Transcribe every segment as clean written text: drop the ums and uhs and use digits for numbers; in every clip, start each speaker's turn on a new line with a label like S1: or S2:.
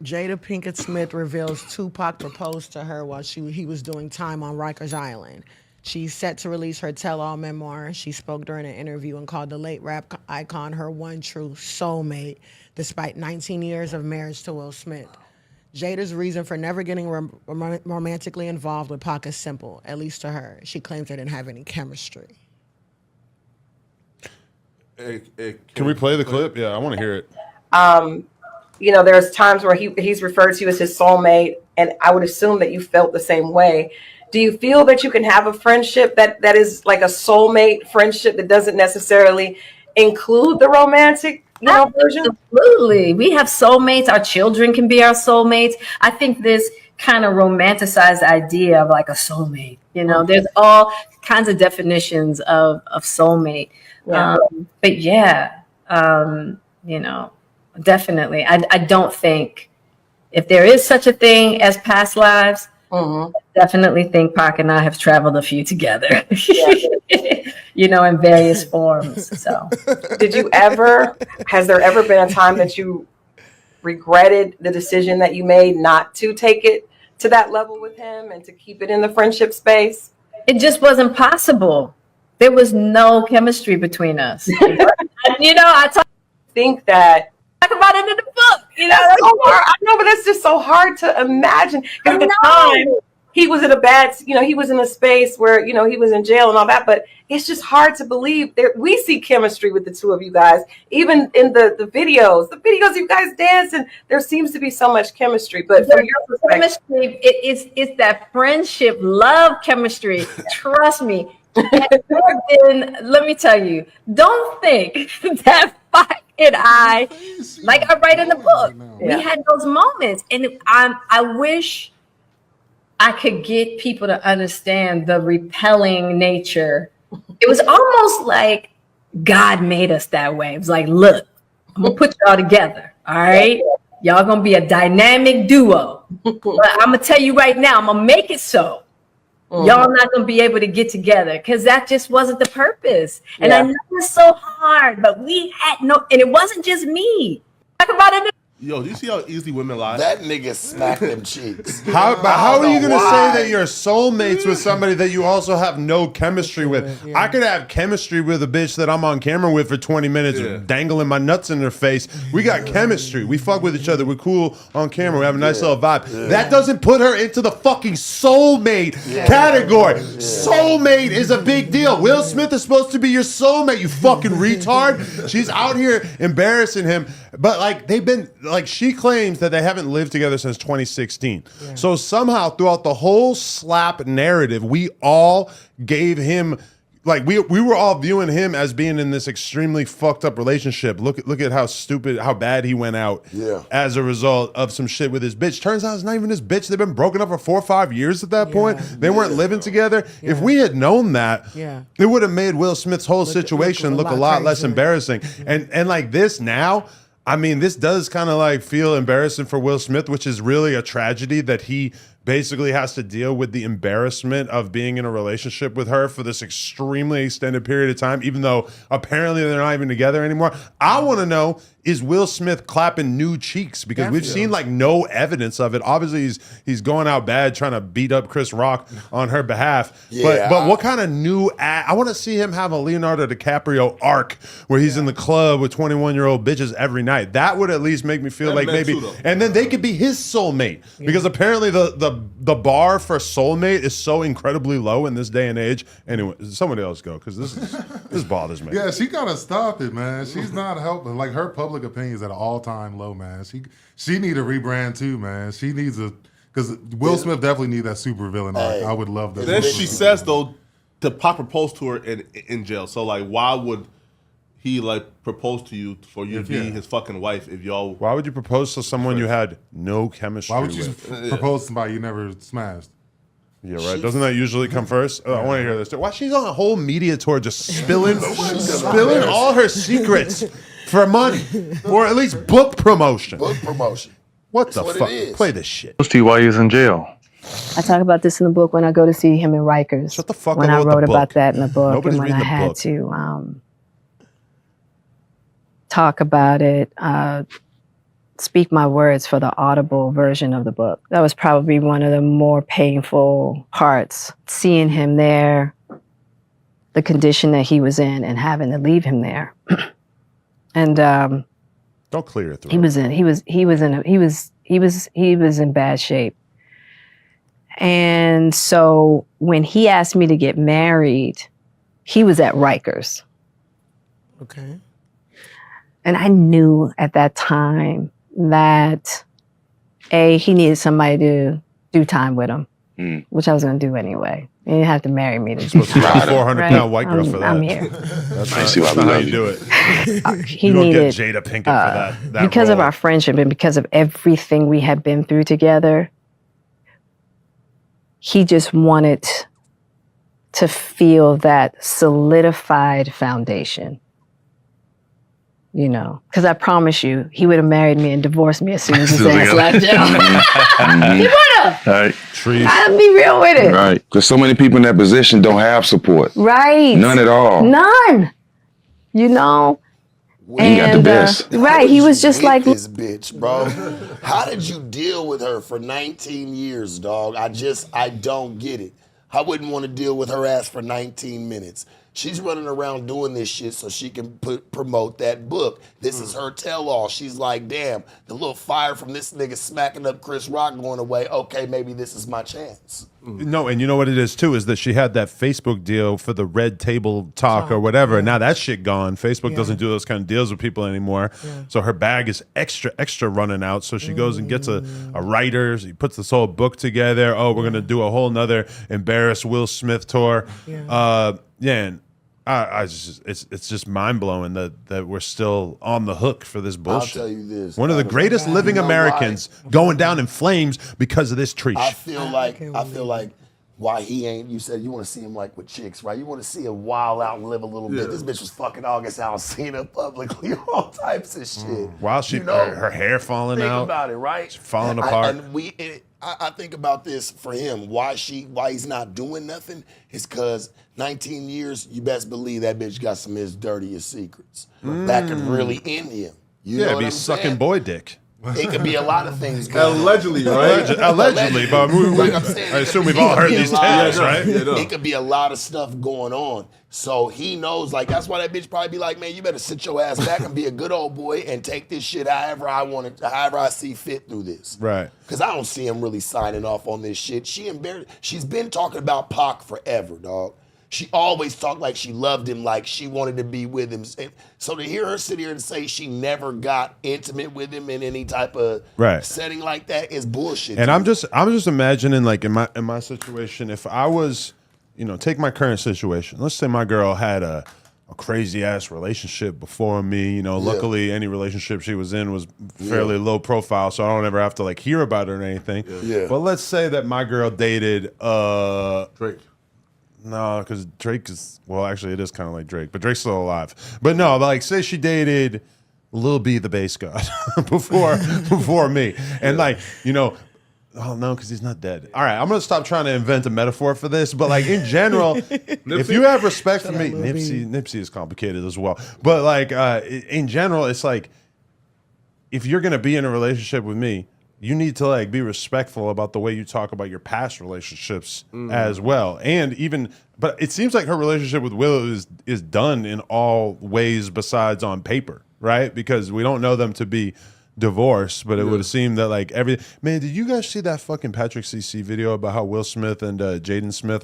S1: Jada Pinkett-Smith reveals Tupac proposed to her while he was doing time on Rikers Island. She's set to release her tell-all memoir. She spoke during an interview and called the late rap icon her one true soulmate, despite 19 years of marriage to Will Smith. Jada's reason for never getting romantically involved with Pac is simple, at least to her. She claims they didn't have any chemistry.
S2: Can we play the clip? Yeah, I want to hear it.
S3: There's times where he's referred to as his soulmate, and I would assume that you felt the same way. Do you feel that you can have a friendship that is like a soulmate friendship that doesn't necessarily include the romantic, version?
S4: Absolutely. We have soulmates. Our children can be our soulmates. I think this kind of romanticized idea of like a soulmate, there's all kinds of definitions of soulmate.
S3: Yeah.
S4: But yeah, definitely. I don't think if there is such a thing as past lives, I definitely think Pac and I have traveled a few together, in various forms. So has there ever been a time that you regretted the decision that you made not to take it to that level with him and to keep it in the friendship space? It just wasn't possible. There was no chemistry between us. I
S3: think that
S4: talk about it in the book.
S3: That's so hard. I know, but that's just so hard to imagine. Because at the time, he was in a bad, he was in a space where, he was in jail and all that. But it's just hard to believe that we see chemistry with the two of you guys. Even in the videos you guys dance, and there seems to be so much chemistry. But from your perspective,
S4: chemistry, it's that friendship, love chemistry. Trust me. Let me tell you, don't think that Pac and I, like I write in the book, we had those moments. And I wish I could get people to understand the repelling nature. It was almost like God made us that way. It was like, look, I'm going to put y'all together. All right. Y'all going to be a dynamic duo. But I'm going to tell you right now, I'm going to make it so. Y'all not going to be able to get together because that just wasn't the purpose. And I know it's so hard, but we had and it wasn't just me. Talk about it.
S5: Yo, do you see how easily women lie?
S6: That nigga smacked them cheeks.
S2: How are you going to say that you're soulmates with somebody that you also have no chemistry with? I could have chemistry with a bitch that I'm on camera with for 20 minutes dangling my nuts in her face. We got chemistry. We fuck with each other. We're cool on camera. We have a nice little vibe. That doesn't put her into the fucking soulmate category. Soulmate is a big deal. Will Smith is supposed to be your soulmate, you fucking retard. She's out here embarrassing him. But she claims that they haven't lived together since 2016. Yeah. So somehow throughout the whole slap narrative, we all gave him, we were all viewing him as being in this extremely fucked up relationship. Look at how bad he went out as a result of some shit with his bitch. Turns out it's not even his bitch. They've been broken up for 4 or 5 years at that point. They weren't living together. Yeah. If we had known that, it would have made Will Smith's whole situation look a lot less embarrassing. And like this now, I mean, this does kind of feel embarrassing for Will Smith, which is really a tragedy that he basically has to deal with the embarrassment of being in a relationship with her for this extremely extended period of time, even though apparently they're not even together anymore. I want to know, is Will Smith clapping new cheeks? Because we've seen no evidence of it. Obviously, he's going out bad trying to beat up Chris Rock on her behalf. Yeah. But what kind of new I want to see him have a Leonardo DiCaprio arc where he's in the club with 21-year-old bitches every night. That would at least make me feel like maybe, and then they could be his soulmate because apparently the bar for soulmate is so incredibly low in this day and age. Anyway, somebody else go because this bothers me.
S7: Yeah, she gotta stop it, man. She's not helping. Her public opinion is at an all-time low, man. She need a rebrand too, man. She needs because Will Smith definitely needs that super villain arc. I would love that.
S5: Then she says though, Pac proposed to her in jail. So why would he propose to you for you to be his fucking wife if y'all?
S2: Why would you propose to someone you had no chemistry with?
S7: Why would you propose to somebody you never smashed?
S2: Yeah, right. Doesn't that usually come first? I want to hear this. Why she's on a whole media tour just spilling all her secrets for money, or at least book promotion.
S6: Book promotion.
S2: What the fuck? Play this shit.
S8: To you while he was in jail.
S9: I talk about this in the book when I go to see him in Rikers.
S2: Shut the fuck up.
S9: When I wrote about that in the book,
S2: Nobody's
S9: and when I
S2: reading the
S9: had
S2: book.
S9: to talk about it. speak my words for the audible version of the book. That was probably one of the more painful parts, seeing him there, the condition that he was in, and having to leave him there. And
S2: Don't clear your throat.
S9: he was in bad shape. And so when he asked me to get married, he was at Rikers.
S1: Okay.
S9: And I knew at that time that he needed somebody to do time with him, which I was going to do anyway. He didn't have to marry me to do
S2: Supposed to be a
S9: time.
S2: 400-pound white girl for that.
S9: I'm here.
S2: That's not how you do it.
S9: He
S2: You don't
S9: needed
S2: get Jada Pinkett for that
S9: because of
S2: role.
S9: our friendship and because of everything we had been through together. He just wanted to feel that solidified foundation. You know, because I promise you, he would have married me and divorced me as soon as his ass left jail. He would have.
S8: Right.
S2: Trees.
S9: I'd be real with it.
S8: Right. Because so many people in that position don't have support.
S9: Right.
S8: None at all.
S9: None. You know?
S8: He got the best.
S9: Right. He was just
S6: With
S9: like,
S6: this bitch, bro. How did you deal with her for 19 years, dog? I don't get it. I wouldn't want to deal with her ass for 19 minutes. She's running around doing this shit so she can promote that book. This is her tell-all. She's like, damn, the little fire from this nigga smacking up Chris Rock going away. Okay, maybe this is my chance.
S2: No, and you know what it is too, is that she had that Facebook deal for the Red Table Talk or whatever. Now that shit gone. Facebook doesn't do those kind of deals with people anymore. So her bag is extra running out. So she goes and gets a writer. She puts this whole book together. Oh, we're gonna do a whole nother embarrass Will Smith tour. And it's just mind blowing that we're still on the hook for this bullshit.
S6: I'll tell you this.
S2: One of the greatest living Americans going down in flames because of this treat.
S6: I feel like why he ain't, you said you want to see him like with chicks, right? You want to see him wild out and live a little bit. This bitch was fucking August Alsina publicly, all types of shit.
S2: While she, her hair falling
S6: Think
S2: out.
S6: about it, right?
S2: She's falling apart.
S6: I think about this for him. Why he's not doing nothing is because 19 years, you best believe that bitch got some of his dirtiest secrets that could really end him. You know what
S2: be
S6: I'm
S2: sucking
S6: saying?
S2: boy dick.
S6: It could be a lot of things going
S5: Allegedly, right?
S2: Allegedly, but
S6: Like I'm saying,
S2: I assume we've all heard these tales, right?
S6: It could be a lot of stuff going on. So he knows, like, that's why that bitch probably be like, man, you better sit your ass back and be a good old boy and take this shit however I see fit through this.
S2: Right.
S6: Because I don't see him really signing off on this shit. She's been talking about Pac forever, dog. She always talked like she loved him, like she wanted to be with him. So to hear her sit here and say she never got intimate with him in any type of setting like that is bullshit.
S2: And I'm just imagining, like, in my situation, if I was, take my current situation. Let's say my girl had a crazy ass relationship before me. Luckily any relationship she was in was fairly low profile, so I don't ever have to like hear about it or anything. But let's say that my girl dated
S5: Drake.
S2: No, because Drake is, well, actually, it is kind of like Drake, but Drake's still alive. But no, like, say she dated Lil B, the bass god, before me. And like, oh no, because he's not dead. All right, I'm going to stop trying to invent a metaphor for this, but like, in general, if you have respect for me, Nipsey is complicated as well. But like, in general, it's like, if you're going to be in a relationship with me, you need to like be respectful about the way you talk about your past relationships as well. And even, but it seems like her relationship with Will is done in all ways besides on paper, right? Because we don't know them to be divorced, but it would seem that like man, did you guys see that fucking Patrick CC video about how Will Smith and Jaden Smith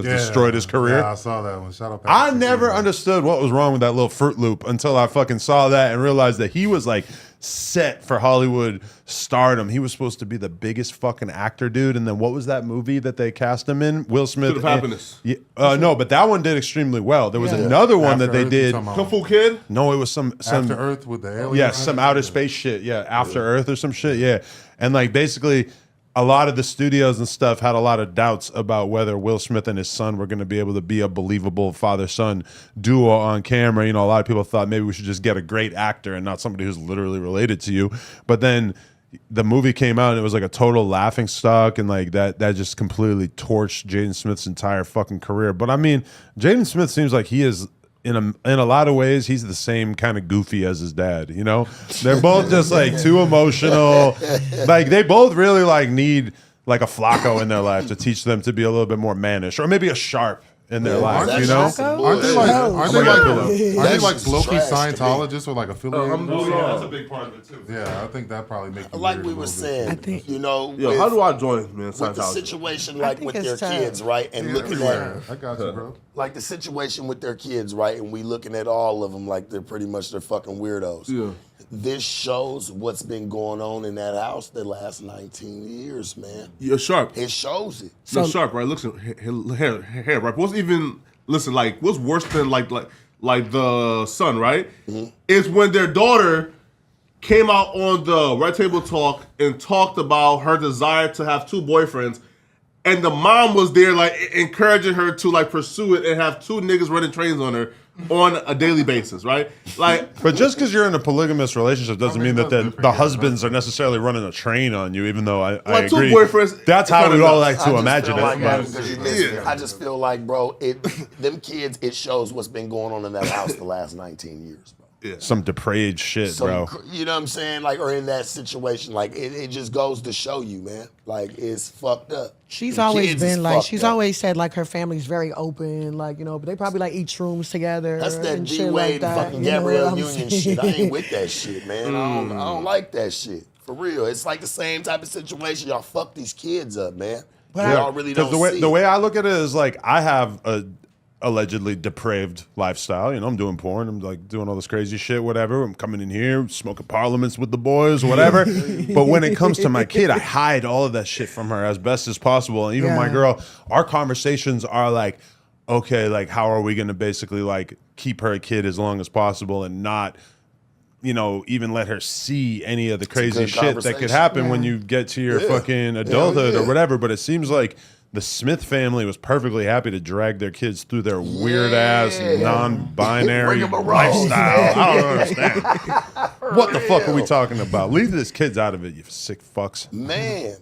S2: destroyed his career?
S7: Yeah, I saw that one. Shout out
S2: I
S7: Patrick
S2: never
S7: CC.
S2: understood what was wrong with that little Fruit Loop until I fucking saw that and realized that he was like set for Hollywood stardom. He was supposed to be the biggest fucking actor, dude. And then what was that movie that they cast him in? Will Smith.
S5: Pursuit of Happiness.
S2: No, but that one did extremely well. There was another one
S7: After
S2: that they
S7: Earth,
S2: did.
S7: you talking
S5: Kung Fu Kid?
S2: No, it was some
S7: After Earth with the aliens.
S2: yeah, some outer space shit. Yeah, After Earth or some shit. Yeah, and like basically, a lot of the studios and stuff had a lot of doubts about whether Will Smith and his son were going to be able to be a believable father-son duo on camera. A lot of people thought maybe we should just get a great actor and not somebody who's literally related to you. But then the movie came out and it was like a total laughing stock, and like that just completely torched Jaden Smith's entire fucking career. But I mean, Jaden Smith seems like he is in a lot of ways, he's the same kind of goofy as his dad. You know, they're both just like too emotional. Like they both really like need like a Flacco in their life to teach them to be a little bit more mannish, or maybe a Sharp in their life. You know,
S7: Aren't they like low-key Scientologists or like affiliated?
S2: that's a big part of it too.
S7: Yeah, I think that probably makes you
S6: Like
S7: weird
S6: we
S7: a
S6: were
S7: little bit.
S6: saying,
S1: I think-
S6: you know,
S5: Yo, how do I join, man?
S6: with the
S5: Scientology?
S6: situation
S1: I
S6: like
S1: think
S6: with their
S1: it's tough.
S6: kids, right? And
S7: Yeah,
S6: looking
S7: everywhere.
S6: at
S7: I got you, bro.
S6: like the situation with their kids, right? And we looking at all of them like they're pretty much they're fucking weirdos.
S5: Yeah.
S6: This shows what's been going on in that house the last 19 years, man.
S5: You're sharp.
S6: It shows it.
S5: You're sharp, right? Listen, here, right? What's even listen like? What's worse than like the son, right? Is when their daughter came out on the Red Table Talk and talked about her desire to have 2 boyfriends, and the mom was there like encouraging her to like pursue it and have 2 niggas running trains on her on a daily basis, right? Like,
S2: but just because you're in a polygamous relationship doesn't mean that the husbands are necessarily running a train on you. Even though I
S5: like 2
S2: agree,
S5: boyfriends.
S2: that's how we all like
S6: I
S2: to
S6: just
S2: imagine
S6: feel like
S2: it.
S6: that
S2: but-
S6: because you missed it. I just feel like, bro, them kids, it shows what's been going on in that house the last 19 years, bro.
S2: Some depraved shit, bro.
S6: You know what I'm saying? Like, or in that situation, like, it just goes to show you, man. Like, it's fucked up.
S1: She's
S6: Them
S1: always
S6: kids is
S1: been like,
S6: fucked
S1: she's
S6: up.
S1: always said like her family's very open, like, you know, but they probably like eat shrooms together.
S6: That's that
S1: and
S6: D
S1: shit
S6: Wade
S1: like that.
S6: fucking
S1: You know what
S6: Gabrielle
S1: I'm
S6: Union
S1: saying?
S6: shit. I ain't with that shit, man. I don't like that shit. For real. It's like the same type of situation. Y'all fuck these kids up, man.
S1: But
S6: Y'all really don't see
S2: the
S6: it.
S2: way I look at it is like I have a allegedly depraved lifestyle. You know, I'm doing porn. I'm like doing all this crazy shit, whatever. I'm coming in here, smoking parliaments with the boys, whatever. But when it comes to my kid, I hide all of that shit from her as best as possible. And even my
S1: Yeah.
S2: girl, our conversations are like, okay, like how are we going to basically like keep her a kid as long as possible and not, you know, even let her see any of the crazy
S6: good
S2: shit that could
S6: conversation.
S2: happen when you get to your
S6: Yeah.
S2: fucking adulthood
S6: yeah.
S2: or whatever. But it seems like the Smith family was perfectly happy to drag their kids through their weird ass non-binary
S6: Bring 'em around.
S2: lifestyle. I don't understand. What the fuck are we talking about? Leave these kids out of it, you sick fucks.
S6: Man,